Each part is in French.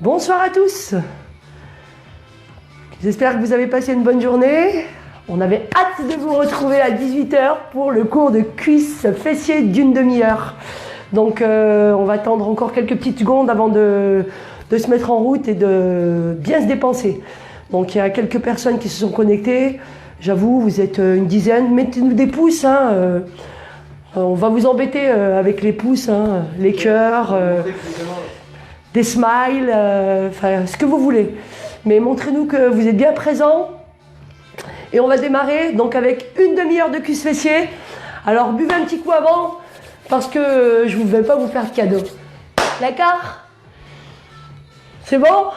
Bonsoir à tous. J'espère que vous avez passé une bonne journée. On avait hâte de vous retrouver à 18 h pour le cours de cuisses fessiers d'une demi-heure. Donc on va attendre encore quelques petites secondes avant de se mettre en route et de bien se dépenser. Donc il y a quelques personnes qui se sont connectées. J'avoue, vous êtes une dizaine. Mettez-nous des pouces. On va vous embêter avec les pouces, les cœurs, des smiles, enfin ce que vous voulez. Mais montrez-nous que vous êtes bien présents. Et on va démarrer donc avec une demi-heure de cuisses fessiers. Alors buvez un petit coup avant parce que je ne vais pas vous faire de cadeau. D'accord? C'est bon?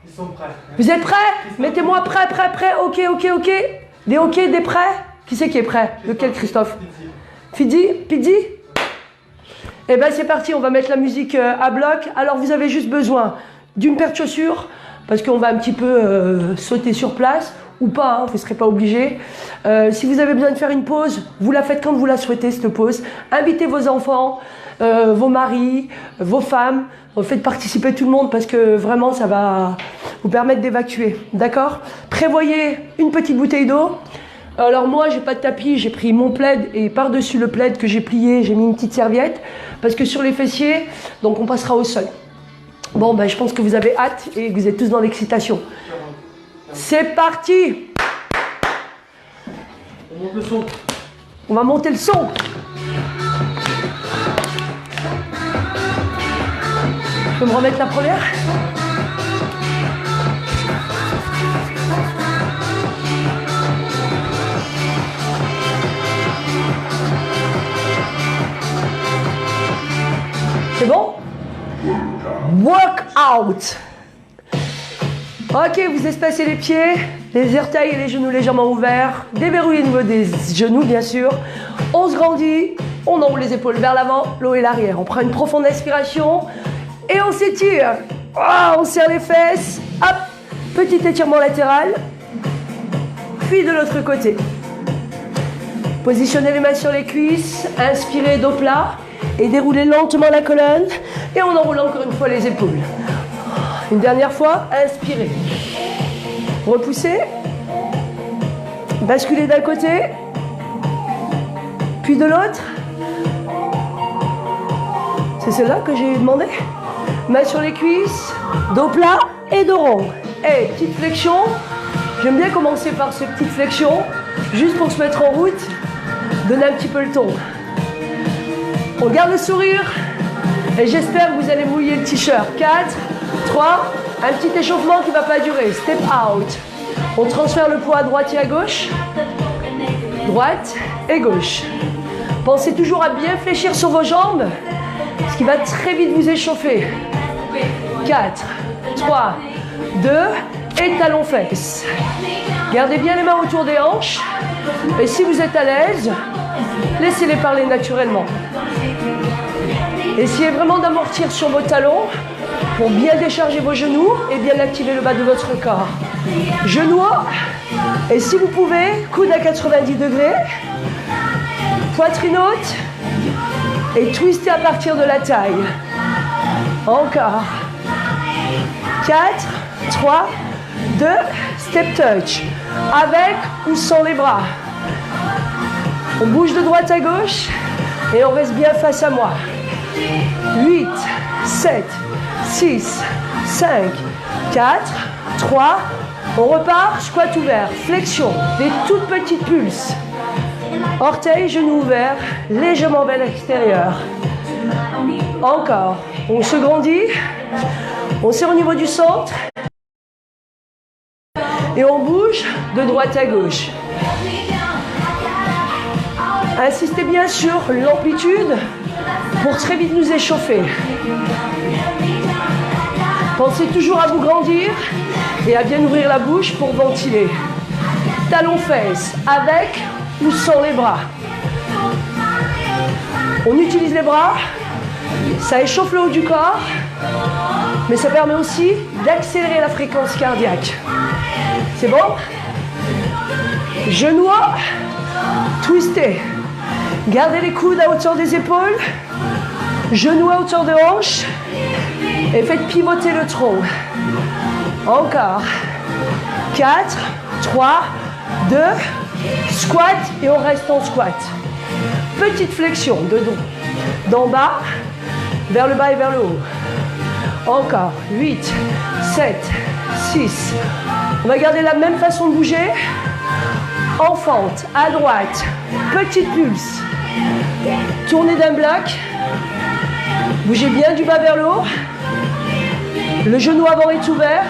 Ils sont prêts. Vous êtes prêts? Mettez-moi prêt. Ok. Des ok, des prêts? Qui c'est qui est prêt? Lequel, Christophe? Pidi? Eh bien c'est parti, on va mettre la musique à bloc. Alors vous avez juste besoin d'une paire de chaussures parce qu'on va un petit peu sauter sur place ou pas, vous ne serez pas obligé. Si vous avez besoin de faire une pause, vous la faites quand vous la souhaitez cette pause. Invitez vos enfants, vos maris, vos femmes. Faites participer tout le monde parce que vraiment ça va vous permettre d'évacuer. D'accord? Prévoyez une petite bouteille d'eau. Alors moi j'ai pas de tapis, j'ai pris mon plaid et par-dessus le plaid que j'ai plié, j'ai mis une petite serviette parce que sur les fessiers, donc on passera au sol. Bon ben je pense que vous avez hâte et que vous êtes tous dans l'excitation. C'est parti! On monte le son. On va monter le son. Je peux me remettre la première? C'est bon? Walk out. Ok, vous espacez les pieds, les orteils et les genoux légèrement ouverts. Déverrouillez au niveau des genoux, bien sûr. On se grandit, on enroule les épaules vers l'avant, le haut et l'arrière. On prend une profonde inspiration et on s'étire. Oh, on serre les fesses. Hop, petit étirement latéral. Puis de l'autre côté. Positionnez les mains sur les cuisses. Inspirez dos plat. Et déroulez lentement la colonne. Et on enroule encore une fois les épaules. Une dernière fois, inspirez. Repoussez. Basculez d'un côté. Puis de l'autre. C'est celle-là que j'ai demandé. Main sur les cuisses. Dos plat et dos rond. Et petite flexion. J'aime bien commencer par ces petites flexions. Juste pour se mettre en route. Donner un petit peu le ton. On garde le sourire et j'espère que vous allez mouiller le t-shirt. 4, 3, un petit échauffement qui ne va pas durer. Step out. On transfère le poids à droite et à gauche. Droite et gauche. Pensez toujours à bien fléchir sur vos jambes, ce qui va très vite vous échauffer. 4, 3, 2 et talons fesses. Gardez bien les mains autour des hanches. Et si vous êtes à l'aise, laissez-les parler naturellement. Essayez vraiment d'amortir sur vos talons pour bien décharger vos genoux et bien activer le bas de votre corps. Genoux et si vous pouvez, coude à 90 degrés, poitrine haute et twistez à partir de la taille. Encore. 4, 3, 2, step touch. Avec ou sans les bras. On bouge de droite à gauche et on reste bien face à moi. 8, 7, 6, 5, 4, 3, on repart, squat ouvert, flexion, des toutes petites pulses. Orteils, genoux ouverts, légèrement vers l'extérieur. Encore, on se grandit, on serre au niveau du centre et on bouge de droite à gauche. Insistez bien sur l'amplitude pour très vite nous échauffer. Pensez toujours à vous grandir et à bien ouvrir la bouche pour ventiler. Talons fesses avec ou sans les bras. On utilise les bras, ça échauffe le haut du corps, mais ça permet aussi d'accélérer la fréquence cardiaque. C'est bon? Genoux, twistez. Gardez les coudes à hauteur des épaules, genoux à hauteur de hanche Et faites pivoter le tronc. Encore. 4, 3, 2, squat et on reste en squat. Petite flexion de dos. D'en bas, vers le bas et vers le haut. Encore. 8, 7, 6. On va garder la même façon de bouger. En fente, à droite. Petite pulse. Tournez d'un bloc. Bougez bien du bas vers le haut. Le genou avant est ouvert.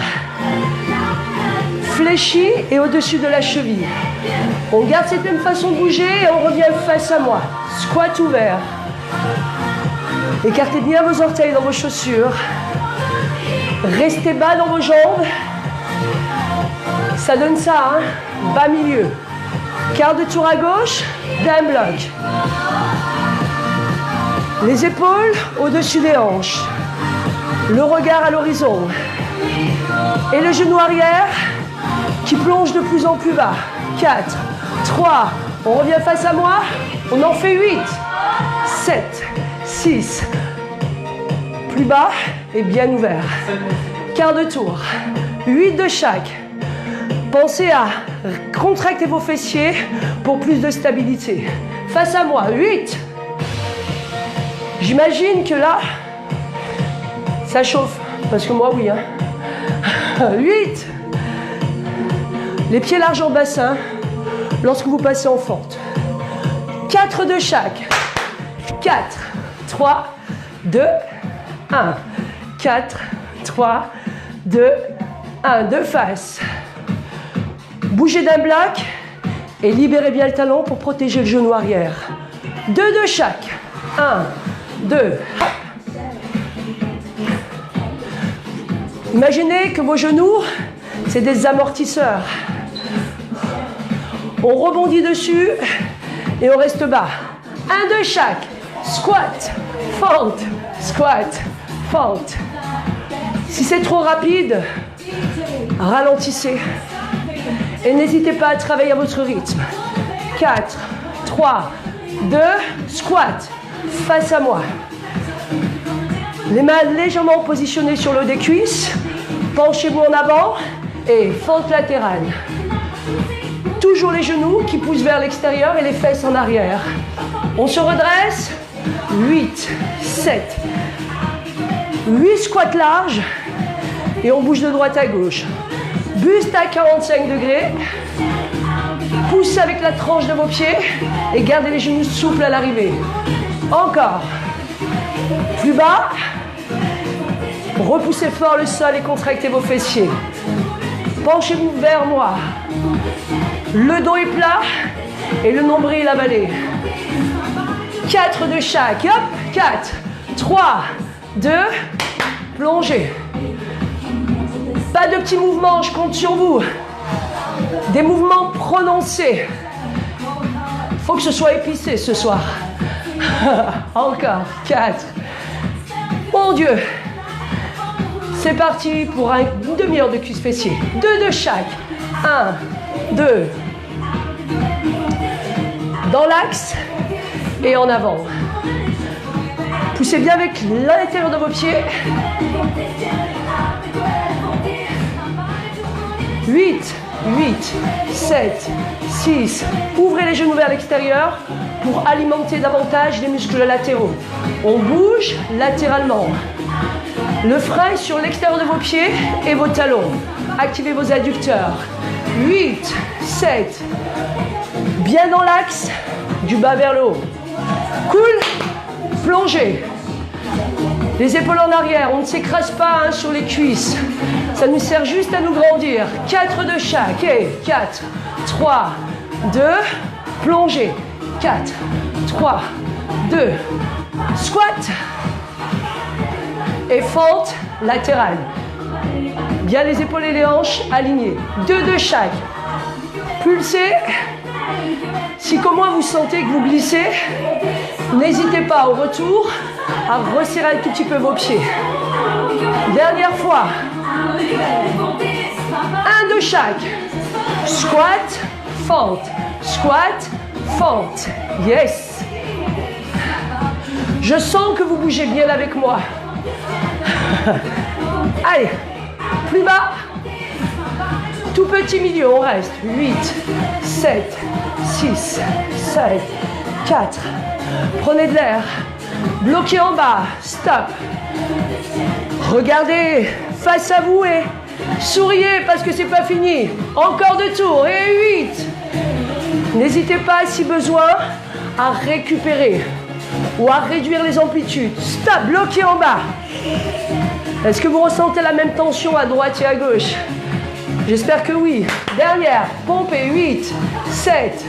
Fléchi et au-dessus de la cheville. On garde cette même façon de bouger et on revient face à moi. Squat ouvert. Écartez bien vos orteils dans vos chaussures. Restez bas dans vos jambes. Ça donne ça, hein? Bas milieu. Quart de tour à gauche, d'un bloc. Les épaules au-dessus des hanches. Le regard à l'horizon. Et le genou arrière qui plonge de plus en plus bas. 4, 3, on revient face à moi. On en fait 8, 7, 6. Plus bas et bien ouvert. Quart de tour. 8 de chaque. Pensez à contracter vos fessiers pour plus de stabilité. Face à moi, 8. J'imagine que là, ça chauffe. Parce que moi, oui. Hein. 8. Les pieds larges en bassin lorsque vous passez en fente. 4 de chaque. 4, 3, 2, 1. 4, 3, 2, 1. De face. Bougez d'un bloc et libérez bien le talon pour protéger le genou arrière. 2 de chaque. 1, 2. Imaginez que vos genoux, c'est des amortisseurs. On rebondit dessus et on reste bas. 1 de chaque. Squat, fente, squat, fente. Si c'est trop rapide, ralentissez. Et n'hésitez pas à travailler à votre rythme. 4, 3, 2, squat. Face à moi. Les mains légèrement positionnées sur le haut des cuisses. Penchez-vous en avant et fente latérale. Toujours les genoux qui poussent vers l'extérieur et les fesses en arrière. On se redresse. 8, 7. 8 squats larges. Et on bouge de droite à gauche. Buste à 45 degrés. Poussez avec la tranche de vos pieds et gardez les genoux souples à l'arrivée. Encore. Plus bas. Repoussez fort le sol et contractez vos fessiers. Penchez-vous vers moi. Le dos est plat et le nombril avalé. 4 de chaque. Hop, 4, 3, 2, plongez. Pas de petits mouvements, je compte sur vous. Des mouvements prononcés. Faut que ce soit épicé ce soir. Encore. 4. Mon Dieu. C'est parti pour une demi-heure de cuisse fessier. 2 de chaque. 1, 2. Dans l'axe et en avant. Poussez bien avec l'intérieur de vos pieds. 8, 8, 7, 6. Ouvrez les genoux vers l'extérieur pour alimenter davantage les muscles latéraux. On bouge latéralement. Le frein sur l'extérieur de vos pieds et vos talons. Activez vos adducteurs. 8, 7. Bien dans l'axe, du bas vers le haut. Cool. Plongez. Les épaules en arrière, on ne s'écrase pas hein, sur les cuisses. Ça nous sert juste à nous grandir. 4 de chaque. Et 4, 3, 2, plongez. 4, 3, 2, squat. Et fente latérale. Bien les épaules et les hanches alignées. 2 de chaque. Pulsez. Si comme moi vous sentez que vous glissez, n'hésitez pas au retour à resserrer un tout petit peu vos pieds. Dernière fois. 1 de chaque. Squat, fente. Squat, fente. Yes. Je sens que vous bougez bien avec moi. Allez, plus bas. Tout petit milieu, on reste. 8, 7, 6, 5, 4. Prenez de l'air. Bloquez en bas. Stop. Regardez face à vous et souriez parce que c'est pas fini. Encore 2 tours. Et 8. N'hésitez pas, si besoin, à récupérer ou à réduire les amplitudes. Stop. Bloquez en bas. Est-ce que vous ressentez la même tension à droite et à gauche? J'espère que oui. Dernière. Pompez. 8, 7.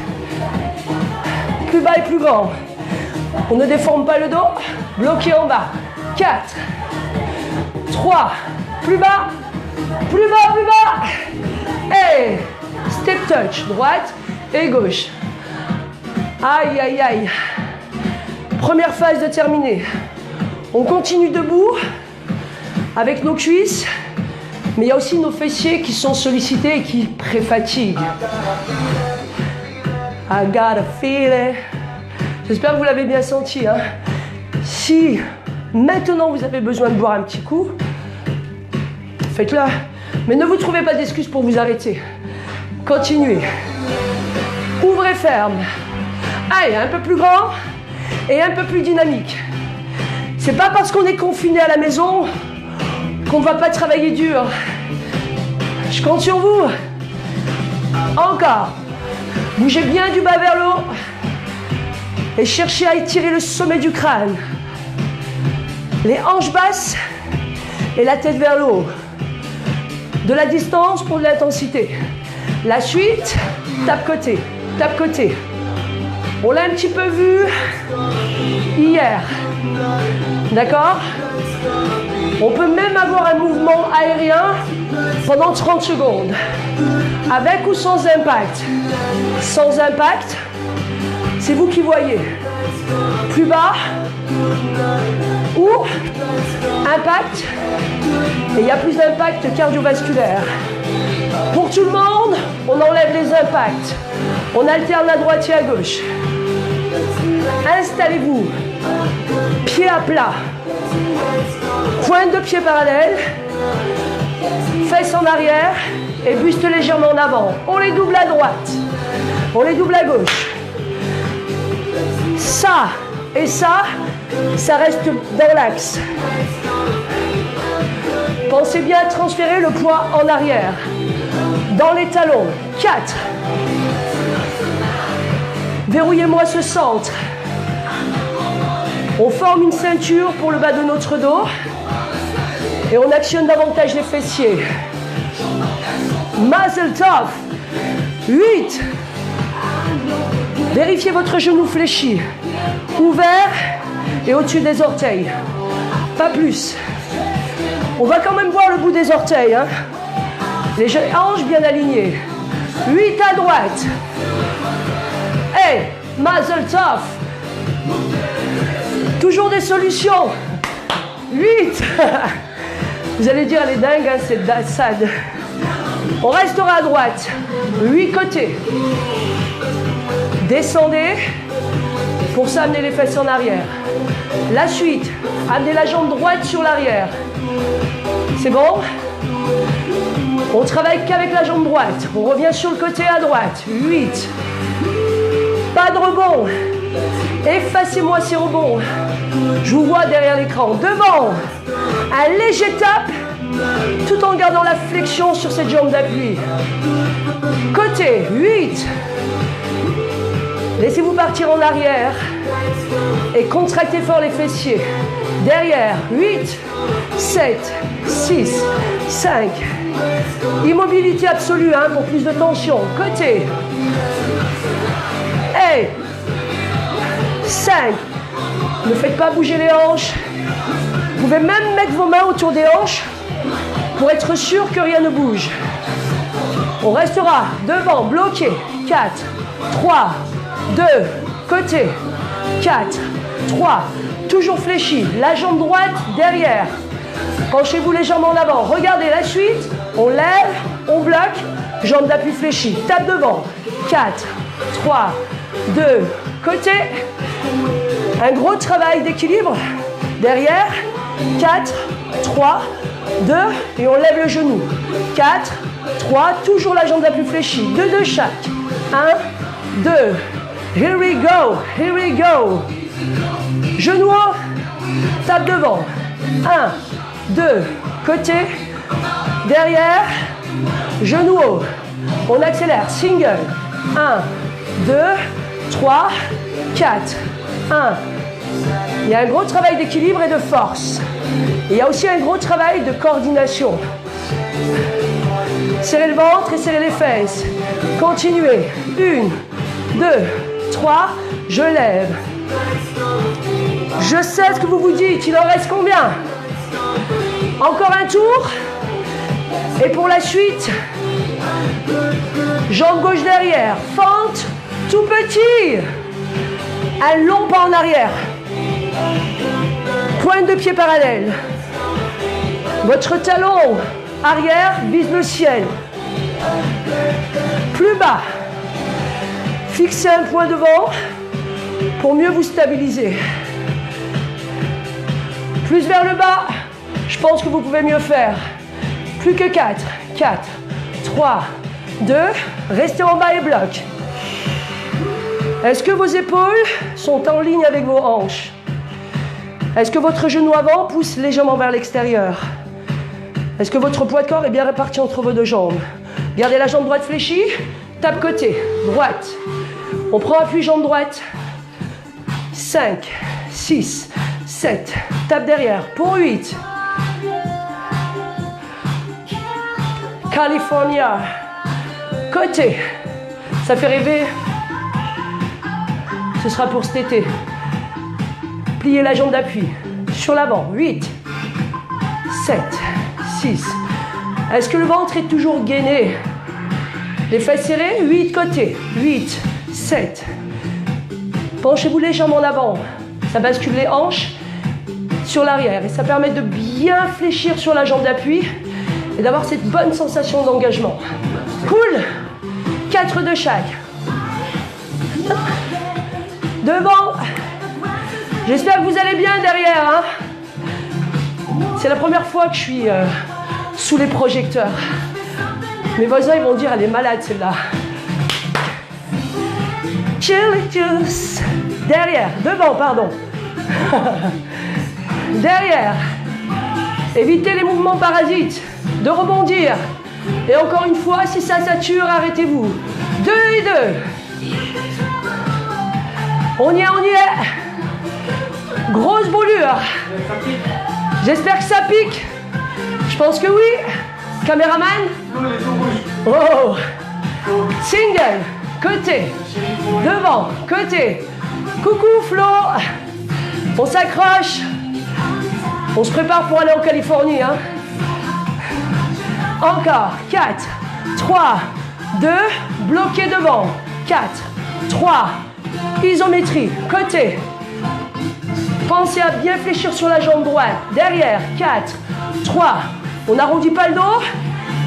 Plus bas et plus grand. On ne déforme pas le dos. Bloquez en bas. 4, 3. Plus bas. Plus bas, plus bas. Et step touch. Droite et gauche. Aïe, aïe, aïe. Première phase de terminée. On continue debout avec nos cuisses. Mais il y a aussi nos fessiers qui sont sollicités et qui pré-fatiguent. I got a feeling. J'espère que vous l'avez bien senti. Hein. Si maintenant vous avez besoin de boire un petit coup, faites-le. Mais ne vous trouvez pas d'excuses pour vous arrêter. Continuez. Ouvrez ferme. Allez, un peu plus grand et un peu plus dynamique. C'est pas parce qu'on est confiné à la maison qu'on ne va pas travailler dur. Je compte sur vous. Encore. Bougez bien du bas vers le haut. Et cherchez à étirer le sommet du crâne. Les hanches basses et la tête vers le haut. De la distance pour de l'intensité. La suite, tape-côté, tape-côté. On l'a un petit peu vu hier. D'accord ? On peut même avoir un mouvement aérien pendant 30 secondes. Avec ou sans impact. Sans impact, c'est vous qui voyez. Plus bas ou impact. Et il y a plus d'impact cardiovasculaire. Pour tout le monde, on enlève les impacts. On alterne à droite et à gauche. Installez-vous. Pied à plat. Pointe de pied parallèle. Fesses en arrière et buste légèrement en avant. On les double à droite. On les double à gauche. Ça et ça reste dans l'axe. Pensez bien à transférer le poids en arrière. Dans les talons. 4. Verrouillez-moi ce centre. On forme une ceinture pour le bas de notre dos. Et on actionne davantage les fessiers. Mazel tov. 8. Vérifiez votre genou fléchi. Ouvert et au-dessus des orteils. Pas plus. On va quand même voir le bout des orteils. Hein. Les hanches bien alignées. 8 à droite. Hey, mazel tov. Toujours des solutions. 8. Vous allez dire, elle est dingue, hein, c'est sad. On restera à droite. 8 côtés. Descendez. Pour ça, amenez les fesses en arrière. La suite, amenez la jambe droite sur l'arrière. C'est bon? On travaille qu'avec la jambe droite. On revient sur le côté à droite. 8. Pas de rebond. Effacez-moi ces rebonds. Je vous vois derrière l'écran. Devant. Un léger tap, tout en gardant la flexion sur cette jambe d'appui. Côté. 8. Laissez-vous partir en arrière et contractez fort les fessiers. Derrière, 8, 7, 6, 5. Immobilité absolue hein, pour plus de tension. Côté. Et 5. Ne faites pas bouger les hanches. Vous pouvez même mettre vos mains autour des hanches pour être sûr que rien ne bouge. On restera devant, bloqué. 4, 3, 2, côté, 4, 3, toujours fléchi, la jambe droite derrière. Penchez-vous les jambes en avant, regardez la suite, on lève, on bloque, jambe d'appui fléchie, tape devant, 4, 3, 2, côté. Un gros travail d'équilibre derrière 4, 3, 2, et on lève le genou. 4, 3, toujours la jambe la plus fléchie. 2 de chaque. 1, 2. Here we go, here we go. Genou haut, tape devant. 1, 2, côté, derrière, genou haut. On accélère, single. 1, 2, 3, 4. 1. Il y a un gros travail d'équilibre et de force. Il y a aussi un gros travail de coordination. Serrez le ventre et serrez les fesses. Continuez. 1, 2, 3. Je lève. Je sais ce que vous vous dites. Il en reste combien? Encore un tour. Et pour la suite, jambe gauche derrière. Fente, tout petit. Un long pas en arrière. Pointe de pied parallèle. Votre talon arrière vise le ciel. Plus bas. Fixez un point devant pour mieux vous stabiliser. Plus vers le bas, je pense que vous pouvez mieux faire. Plus que 4. 4, 3, 2. Restez en bas et bloc. Est-ce que vos épaules sont en ligne avec vos hanches? Est-ce que votre genou avant pousse légèrement vers l'extérieur? Est-ce que votre poids de corps est bien réparti entre vos deux jambes? Gardez la jambe droite fléchie, tape côté, droite. On prend appui jambe droite. 5, 6, 7. Tape derrière pour 8. California. Côté. Ça fait rêver. Ce sera pour cet été. Pliez la jambe d'appui. Sur l'avant. 8, 7, 6. Est-ce que le ventre est toujours gainé? Les fesses serrées. 8 côtés. 8, 7. Penchez-vous légèrement en avant. Ça bascule les hanches sur l'arrière. Et ça permet de bien fléchir sur la jambe d'appui et d'avoir cette bonne sensation d'engagement. Cool. 4 de chaque. Devant. J'espère que vous allez bien derrière. Hein. C'est la première fois que je suis sous les projecteurs. Mes voisins ils vont dire elle est malade celle-là. Chili juice. Derrière. Devant, pardon. Derrière. Évitez les mouvements parasites. De rebondir. Et encore une fois, si ça sature, arrêtez-vous. 2 et 2. On y est, on y est. Grosse brûlure. J'espère que ça pique. Je pense que oui. Caméraman. Oh. Single. Côté. Devant. Côté. Coucou Flo. On s'accroche. On se prépare pour aller en Californie. Hein. Encore. 4, 3, 2. Bloqué devant. 4, 3. Isométrie. Côté. Pensez à bien fléchir sur la jambe droite. Derrière. 4, 3. On n'arrondit pas le dos.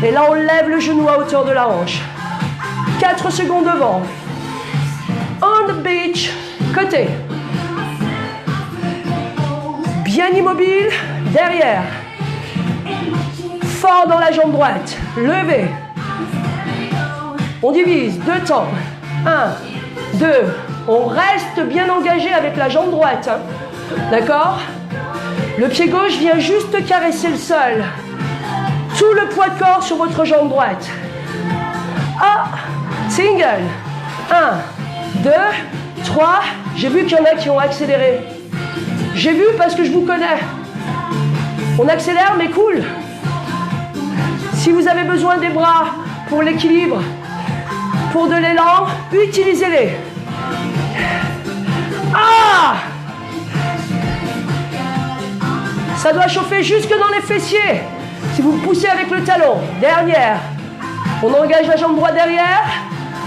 Et là, on lève le genou à hauteur de la hanche. 4 secondes devant. On the beach. Côté. Bien immobile. Derrière. Fort dans la jambe droite. Levez. On divise. 2 temps. 1, 2. On reste bien engagé avec la jambe droite. Hein. D'accord? Le pied gauche vient juste caresser le sol. Tout le poids de corps sur votre jambe droite. Ah, single. 1, 2, 3. J'ai vu qu'il y en a qui ont accéléré. J'ai vu parce que je vous connais. On accélère, mais cool. Si vous avez besoin des bras pour l'équilibre, pour de l'élan, utilisez-les. Ah! Ça doit chauffer jusque dans les fessiers. Si vous poussez avec le talon, dernière. On engage la jambe droite derrière.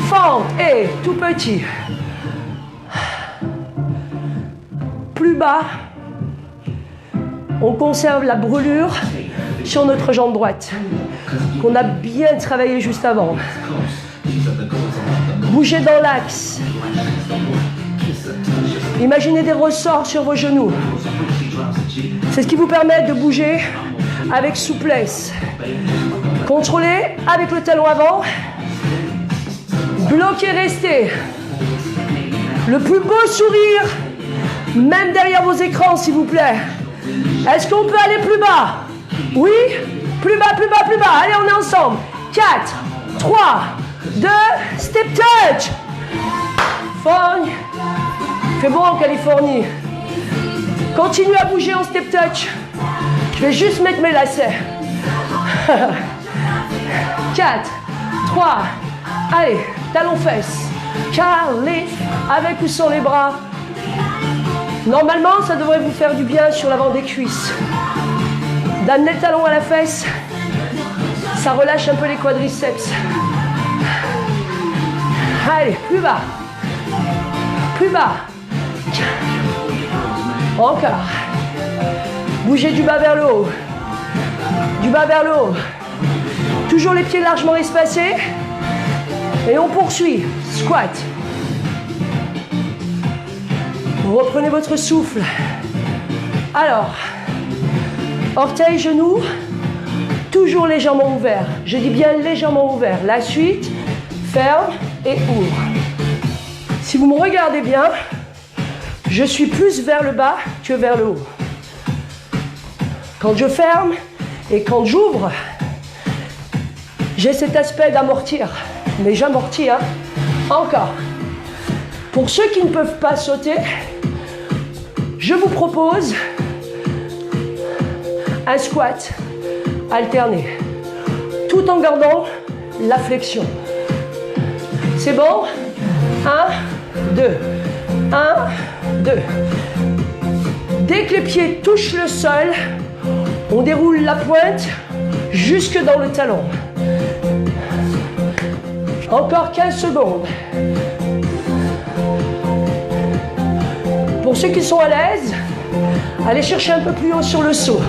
Fente et tout petit. Plus bas. On conserve la brûlure sur notre jambe droite, qu'on a bien travaillé juste avant. Bougez dans l'axe. Imaginez des ressorts sur vos genoux. C'est ce qui vous permet de bouger avec souplesse. Contrôlez avec le talon avant. Bloquez, restez. Le plus beau sourire, même derrière vos écrans, s'il vous plaît. Est-ce qu'on peut aller plus bas? Oui? Plus bas, plus bas, plus bas. Allez, on est ensemble. 4, 3, 2, step touch. Fogne. Fait beau en Californie. Continuez à bouger en step touch. Je vais juste mettre mes lacets. 4, 3, allez, talons fesses. Lift, avec ou sans les bras. Normalement, ça devrait vous faire du bien sur l'avant des cuisses. D'amener le talon à la fesse, ça relâche un peu les quadriceps. Allez, plus bas. Plus bas. Encore. Bougez du bas vers le haut. Du bas vers le haut. Toujours les pieds largement espacés. Et on poursuit. Squat. Vous reprenez votre souffle. Alors, orteils, genoux, toujours légèrement ouverts. Je dis bien légèrement ouverts. La suite, ferme et ouvre. Si vous me regardez bien, je suis plus vers le bas que vers le haut. Quand je ferme et quand j'ouvre, j'ai cet aspect d'amortir. Mais j'amortis, hein. Encore. Pour ceux qui ne peuvent pas sauter, je vous propose un squat alterné, tout en gardant la flexion. C'est bon? 1, 2, 1, 2. Dès que les pieds touchent le sol, on déroule la pointe jusque dans le talon. Encore 15 secondes. Pour ceux qui sont à l'aise, allez chercher un peu plus haut sur le saut.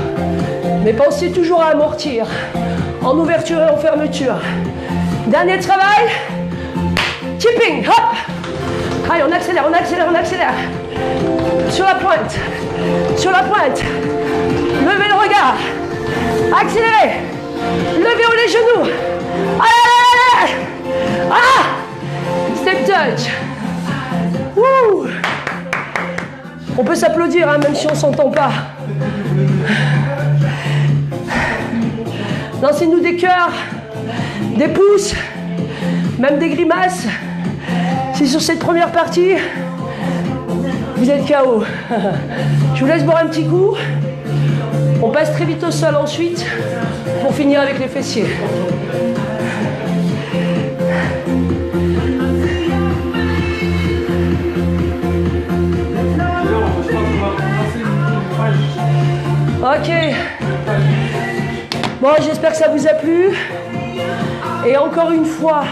Mais pensez toujours à amortir, en ouverture et en fermeture. Dernier travail. Tipping, hop. Allez, on accélère, on accélère, on accélère. Sur la pointe. Sur la pointe. Levez le regard. Accélérez. Levez haut les genoux. Allez, allez, allez. Ah! Step touch. Wouh! On peut s'applaudir, hein, même si on ne s'entend pas. Lancez-nous des cœurs, des pouces, même des grimaces. Si sur cette première partie, vous êtes KO. Je vous laisse boire un petit coup. On passe très vite au sol ensuite pour finir avec les fessiers. Ok. Bon, j'espère que ça vous a plu. Et encore une fois,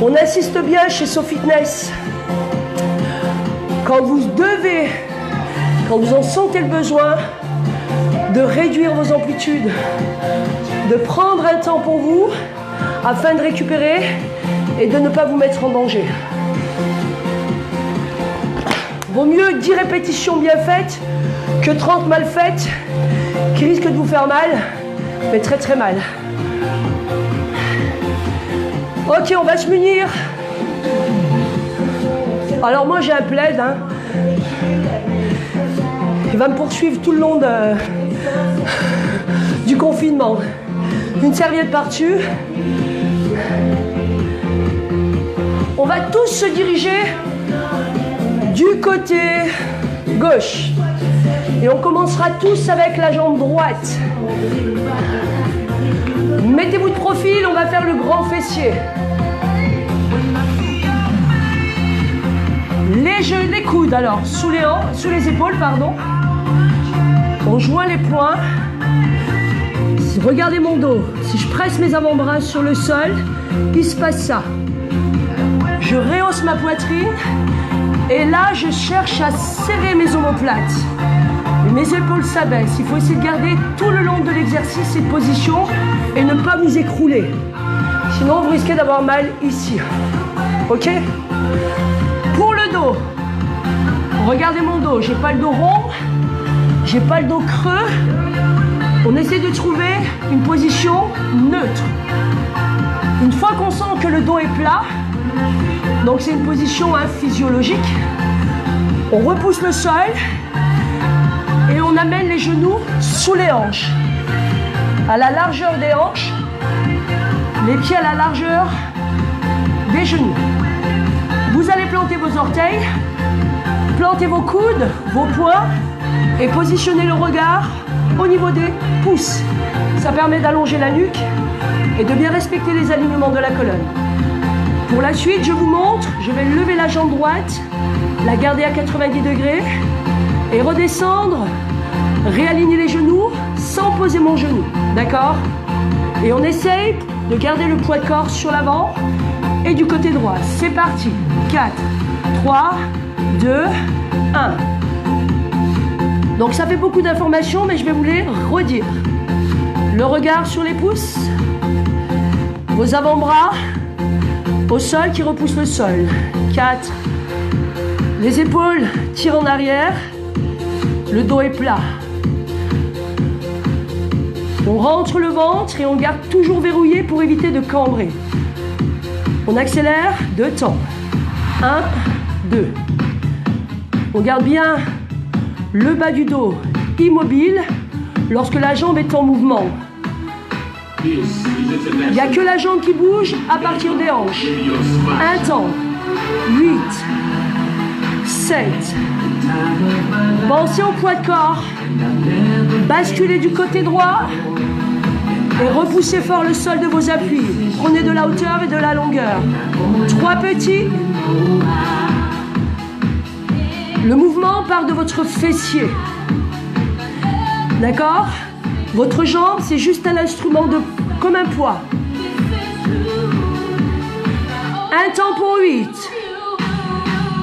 on insiste bien chez SoFitness. Quand vous devez, quand vous en sentez le besoin, de réduire vos amplitudes, de prendre un temps pour vous afin de récupérer et de ne pas vous mettre en danger. Vaut mieux 10 répétitions bien faites que 30 mal faites qui risquent de vous faire mal, mais très très mal. Ok, on va se munir. Alors moi j'ai un plaid, hein. Il va me poursuivre tout le long du confinement. Une serviette par-dessus. On va tous se diriger du côté gauche. Et on commencera tous avec la jambe droite. Mettez-vous de profil, on va faire le grand fessier. Les coudes alors, sous les épaules, pardon. On joint les poings. Regardez mon dos. Si je presse mes avant-bras sur le sol, il se passe ça. Je rehausse ma poitrine. Et là, je cherche à serrer mes omoplates. Mes épaules s'abaissent. Il faut essayer de garder tout le long de l'exercice cette position et ne pas vous écrouler. Sinon, vous risquez d'avoir mal ici. Ok? Pour le dos, regardez mon dos. J'ai pas le dos rond. J'ai pas le dos creux. On essaie de trouver une position neutre. Une fois qu'on sent que le dos est plat, donc c'est une position physiologique, on repousse le sol et on amène les genoux sous les hanches, à la largeur des hanches, les pieds à la largeur des genoux. Vous allez planter vos orteils, planter vos coudes, vos poings et positionner le regard au niveau des pouces. Ça permet d'allonger la nuque et de bien respecter les alignements de la colonne. Pour la suite, je vous montre, je vais lever la jambe droite, la garder à 90 degrés et redescendre, réaligner les genoux sans poser mon genou. D'accord? Et on essaye de garder le poids de corps sur l'avant et du côté droit. C'est parti. 4, 3, 2, 1. Donc ça fait beaucoup d'informations, mais je vais vous les redire. Le regard sur les pouces, vos avant-bras au sol qui repousse le sol. 4. Les épaules tirent en arrière, le dos est plat. On rentre le ventre et on garde toujours verrouillé pour éviter de cambrer. On accélère 2 temps. 1, 2. On garde bien le bas du dos immobile lorsque la jambe est en mouvement. Il n'y a que la jambe qui bouge à partir des hanches. 1 temps. 8, 7. Pensez au poids de corps. Basculez du côté droit et repoussez fort le sol de vos appuis. Prenez de la hauteur et de la longueur. 3 petits. Le mouvement part de votre fessier. D'accord? Votre jambe, c'est juste un instrument comme un poids. 1 temps pour 8.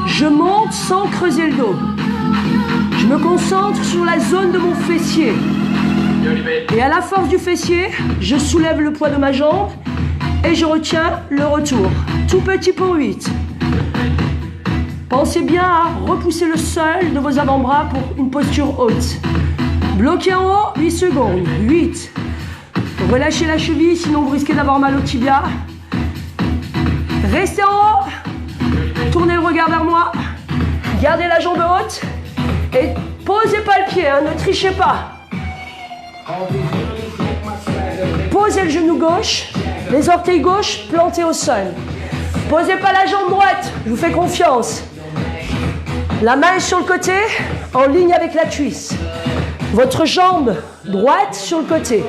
Je monte sans creuser le dos. Je me concentre sur la zone de mon fessier. Et à la force du fessier, je soulève le poids de ma jambe et je retiens le retour. Tout petit pour 8. Pensez bien à repousser le sol de vos avant-bras pour une posture haute. Bloquez en haut, 8 secondes. 8. Relâchez la cheville, sinon vous risquez d'avoir mal au tibia. Restez en haut. Tournez le regard vers moi. Gardez la jambe haute. Et posez pas le pied, ne trichez pas. Posez le genou gauche. Les orteils gauche plantés au sol. Posez pas la jambe droite, je vous fais confiance. La main est sur le côté, en ligne avec la cuisse. Votre jambe droite sur le côté.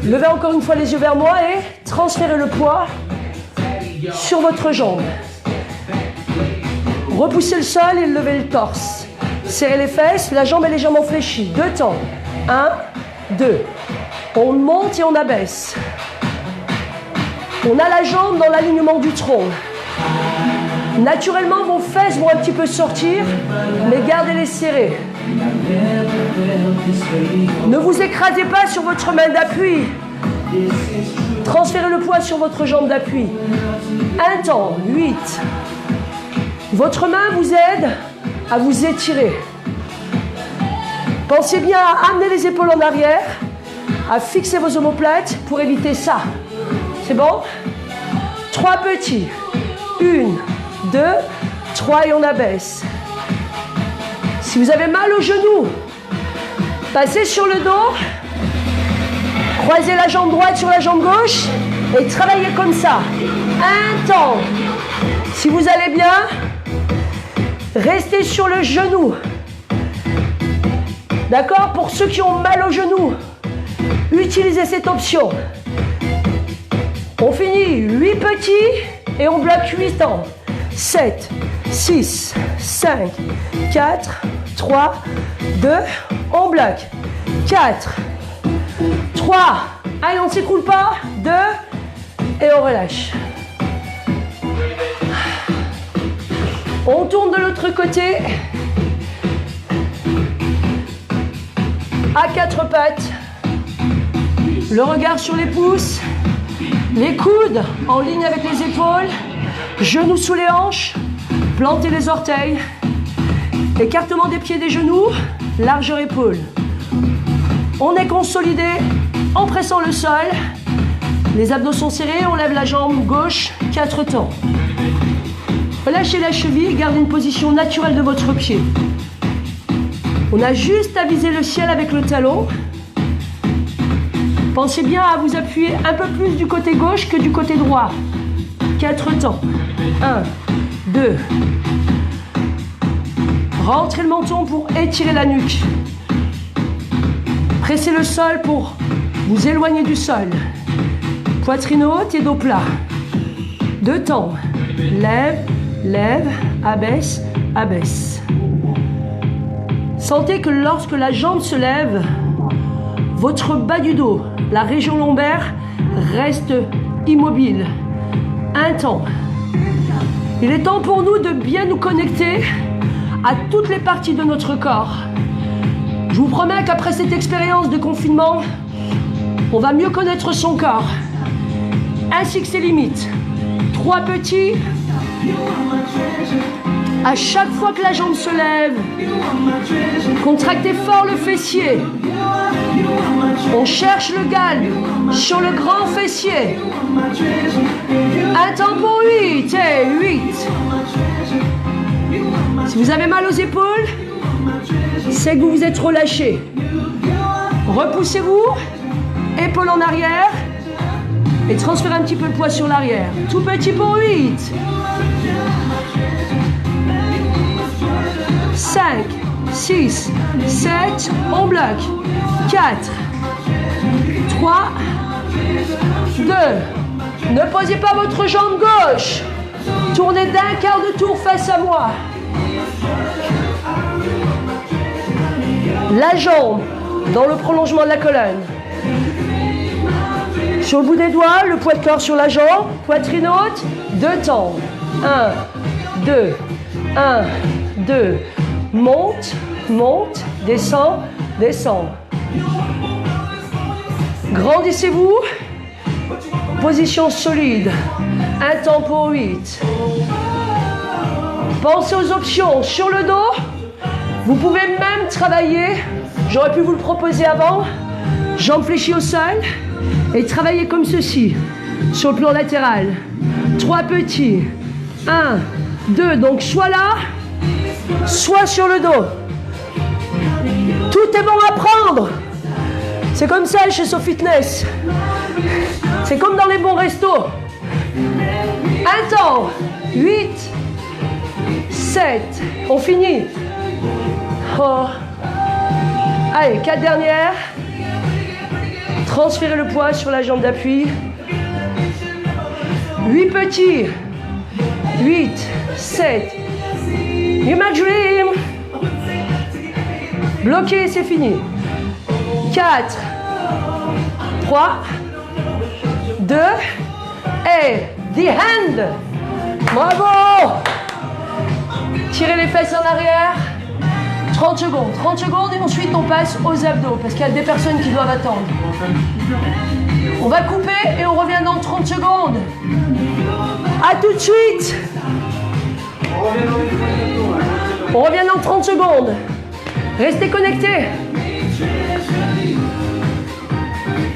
Levez encore une fois les yeux vers moi et transférez le poids sur votre jambe. Repoussez le sol et levez le torse. Serrez les fesses, la jambe est légèrement fléchie. 2 temps. 1, 2. On monte et on abaisse. On a la jambe dans l'alignement du tronc. Naturellement, vos fesses vont un petit peu sortir, mais gardez-les serrées. Ne vous écrasez pas sur votre main d'appui. Transférez le poids sur votre jambe d'appui. 1 temps, 8. Votre main vous aide à vous étirer. Pensez bien à amener les épaules en arrière, à fixer vos omoplates pour éviter ça. C'est bon? 3 petits. 1, 2, 3 et on abaisse. Si vous avez mal au genou, passez sur le dos, croisez la jambe droite sur la jambe gauche et travaillez comme ça. 1 temps. Si vous allez bien, restez sur le genou. D'accord? Pour ceux qui ont mal au genou, utilisez cette option. On finit 8 petits et on bloque 8 temps. 7, 6, 5, 4, 3, 2, on bloque. 4, 3, allez, on ne s'écroule pas. 2, et on relâche. On tourne de l'autre côté. À 4 pattes. Le regard sur les pouces. Les coudes en ligne avec les épaules. Genoux sous les hanches. Plantez les orteils. Écartement des pieds et des genoux, largeur épaule. On est consolidé en pressant le sol. Les abdos sont serrés, on lève la jambe gauche, 4 temps. Relâchez la cheville, gardez une position naturelle de votre pied. On a juste à viser le ciel avec le talon. Pensez bien à vous appuyer un peu plus du côté gauche que du côté droit. 4 temps. 1, 2. Rentrez le menton pour étirer la nuque. Pressez le sol pour vous éloigner du sol. Poitrine haute et dos plat. 2 temps. Lève, lève, abaisse, abaisse. Sentez que lorsque la jambe se lève, votre bas du dos, la région lombaire, reste immobile. 1 temps. Il est temps pour nous de bien nous connecter à toutes les parties de notre corps. Je vous promets qu'après cette expérience de confinement, on va mieux connaître son corps, ainsi que ses limites. 3 petits. À chaque fois que la jambe se lève, contractez fort le fessier. On cherche le galbe sur le grand fessier. Un temps pour 8 et 8. Si vous avez mal aux épaules, c'est que vous vous êtes relâché. Repoussez-vous, épaules en arrière et transférez un petit peu le poids sur l'arrière. Tout petit pour 8. 5, 6, 7, on bloque. 4, 3, 2. Ne posez pas votre jambe gauche. Tournez d'un quart de tour face à moi. La jambe dans le prolongement de la colonne. Sur le bout des doigts, le poids de corps sur la jambe, poitrine haute, 2 temps. 1, 2, 1, 2. Monte, monte, descend, descend. Grandissez-vous. Position solide. Un temps pour 8. Pensez aux options sur le dos. Vous pouvez même travailler, j'aurais pu vous le proposer avant, jambes fléchies au sol et travailler comme ceci, sur le plan latéral. 3 petits. 1, 2, donc soit là, soit sur le dos. Tout est bon à prendre. C'est comme ça chez SoFitness. C'est comme dans les bons restos. Un temps. 8, 7. On finit. Oh. Allez, 4 dernières. Transférez le poids sur la jambe d'appui. 8 petits. 8, 7. You my dream. Bloqué, c'est fini. 4, 3, 2, et the hand. Bravo. Tirez les fesses en arrière. 30 secondes. 30 secondes et ensuite on passe aux abdos parce qu'il y a des personnes qui doivent attendre. On va couper et on revient dans 30 secondes. A tout de suite. On revient dans 30 secondes. Restez connectés.